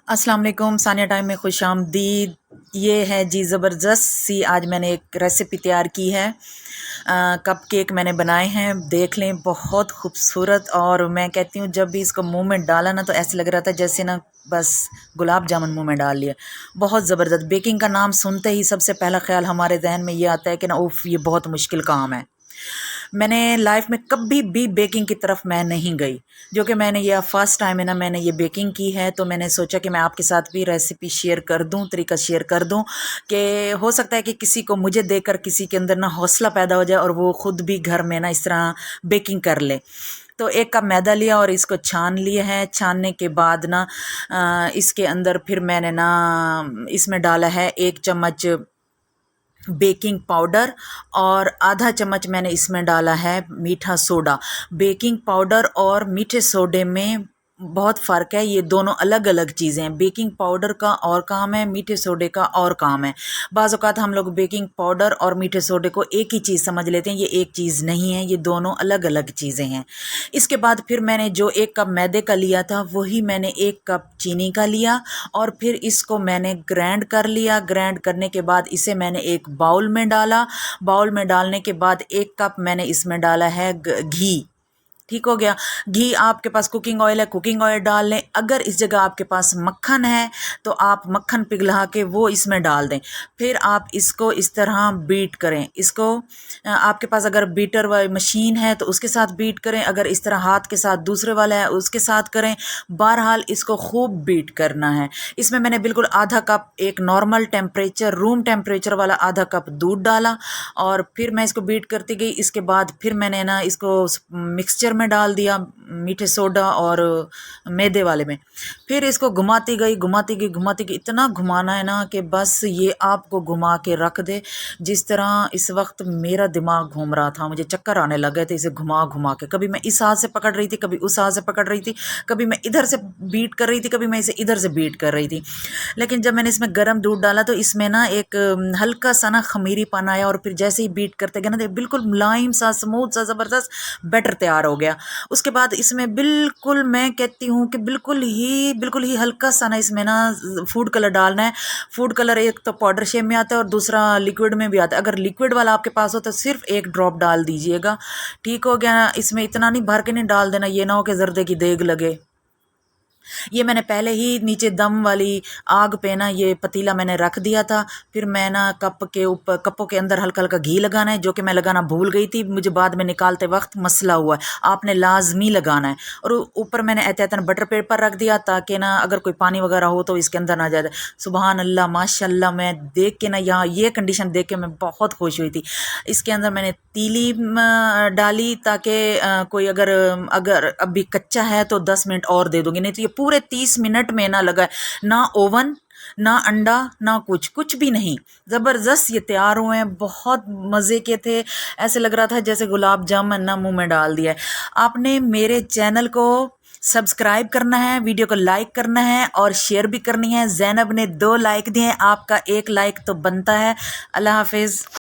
अस्सलाम वालेकुम। सानिया टाइम में खुश आमदीद। ये है जी ज़बरदस्त सी आज मैंने एक रेसिपी तैयार की है। कप केक मैंने बनाए हैं, देख लें, बहुत खूबसूरत। और मैं कहती हूँ जब भी इसको मुंह में डाला ना तो ऐसे लग रहा था जैसे ना बस गुलाब जामुन मुंह में डाल लिया। बहुत ज़बरदस्त। बेकिंग का नाम सुनते ही सबसे पहला ख्याल हमारे जहन में ये आता है कि ना उफ़, ये बहुत मुश्किल काम है। मैंने लाइफ में कभी भी बेकिंग की तरफ मैं नहीं गई, जो कि मैंने ये फर्स्ट टाइम है ना मैंने ये बेकिंग की है। तो मैंने सोचा कि मैं आपके साथ भी रेसिपी शेयर कर दूं, तरीका शेयर कर दूं कि हो सकता है कि किसी को मुझे देखकर किसी के अंदर ना हौसला पैदा हो जाए और वो खुद भी घर में ना इस तरह बेकिंग कर ले। तो 1 कप मैदा लिया और इसको छान लिए हैं। छानने के बाद ना इसके अंदर फिर मैंने ना इसमें डाला है 1 चम्मच बेकिंग पाउडर और आधा चम्मच मैंने इसमें डाला है मीठा सोडा। बेकिंग पाउडर और मीठे सोडे में बहुत फ़र्क है, ये दोनों अलग अलग चीज़ें हैं। बेकिंग पाउडर का और काम है, मीठे सोडे का और काम है। बाज़ औक़ात हम लोग बेकिंग पाउडर और मीठे सोडे को एक ही चीज़ समझ लेते हैं, ये एक चीज़ नहीं है, ये दोनों अलग अलग चीज़ें हैं। इसके बाद फिर मैंने जो 1 कप मैदे का लिया था वही मैंने 1 कप चीनी का लिया और फिर इसको मैंने ग्राइंड कर लिया। ग्राइंड करने के बाद इसे मैंने एक बाउल में डाला। बाउल में डालने के बाद 1 कप मैंने इसमें डाला है घी। ठीक हो गया। घी, आपके पास कुकिंग ऑयल है, कुकिंग ऑयल डाल लें। अगर इस जगह आपके पास मक्खन है तो आप मक्खन पिघला के वो इसमें डाल दें। फिर आप इसको इस तरह बीट करें। इसको आपके पास अगर बीटर वाली मशीन है तो उसके साथ बीट करें, अगर इस तरह हाथ के साथ दूसरे वाला है उसके साथ करें। बहरहाल इसको खूब बीट करना है। इसमें मैंने बिल्कुल आधा कप, एक नॉर्मल टेम्परेचर, रूम टेम्परेचर वाला आधा कप दूध डाला और फिर मैं इसको बीट करती गई। इसके बाद फिर मैंने ना इसको मिक्सचर में डाल दिया, मीठे सोडा और मैदे वाले में। फिर इसको घुमाती गई घुमाती गई घुमाती गई। इतना घुमाना है ना कि बस ये आपको घुमा के रख दे। जिस तरह इस वक्त मेरा दिमाग घूम रहा था, मुझे चक्कर आने लगे थे इसे घुमा घुमा के। कभी मैं इस हाथ से पकड़ रही थी, कभी उस हाथ से पकड़ रही थी, कभी मैं इधर से बीट कर रही थी, कभी मैं इसे इधर से बीट कर रही थी। लेकिन जब मैंने इसमें गर्म दूध डाला तो इसमें ना एक हल्का सा ना खमीरीपन आया और फिर जैसे ही बीट करते गए ना तो बिल्कुल मुलायम सा, स्मूथ सा, ज़बरदस्त बैटर तैयार हो गया। उसके बाद इसमें बिल्कुल, मैं कहती हूँ कि बिल्कुल ही हल्का सा ना इसमें ना फूड कलर डालना है। फूड कलर एक तो पाउडर शेप में आता है और दूसरा लिक्विड में भी आता है। अगर लिक्विड वाला आपके पास हो तो सिर्फ 1 ड्रॉप डाल दीजिएगा। ठीक हो गया। इसमें इतना नहीं भर के नहीं डाल देना, ये ना हो कि जर्दे की देग लगे। ये मैंने पहले ही नीचे दम वाली आग पे ना ये पतीला मैंने रख दिया था। फिर मैं ना कप के ऊपर, कपों के अंदर हल्का हल्का घी लगाना है, जो कि मैं लगाना भूल गई थी, मुझे बाद में निकालते वक्त मसला हुआ है। आपने लाजमी लगाना है। और ऊपर मैंने एहतियातन बटर पेपर रख दिया ताकि ना अगर कोई पानी वगैरह हो तो इसके अंदर ना जाए। सुबहान अल्लाह, माशाल्लाह, मैं देख के ना यहाँ ये कंडीशन देख के मैं बहुत खुश हुई थी। इसके अंदर मैंने तीली डाली ताकि कोई अगर अगर अभी कच्चा है तो 10 मिनट और दे दूंगी, नहीं तो ये पूरे 30 मिनट में ना लगा, ना ओवन, ना अंडा, ना कुछ, कुछ भी नहीं। ज़बरदस्त ये तैयार हुए हैं, बहुत मज़े के थे। ऐसे लग रहा था जैसे गुलाब जामुन ना मुंह में डाल दिया है। आपने मेरे चैनल को सब्सक्राइब करना है, वीडियो को लाइक करना है और शेयर भी करनी है। ज़ैनब ने 2 लाइक दिए हैं, आपका 1 लाइक तो बनता है। अल्लाह हाफिज़।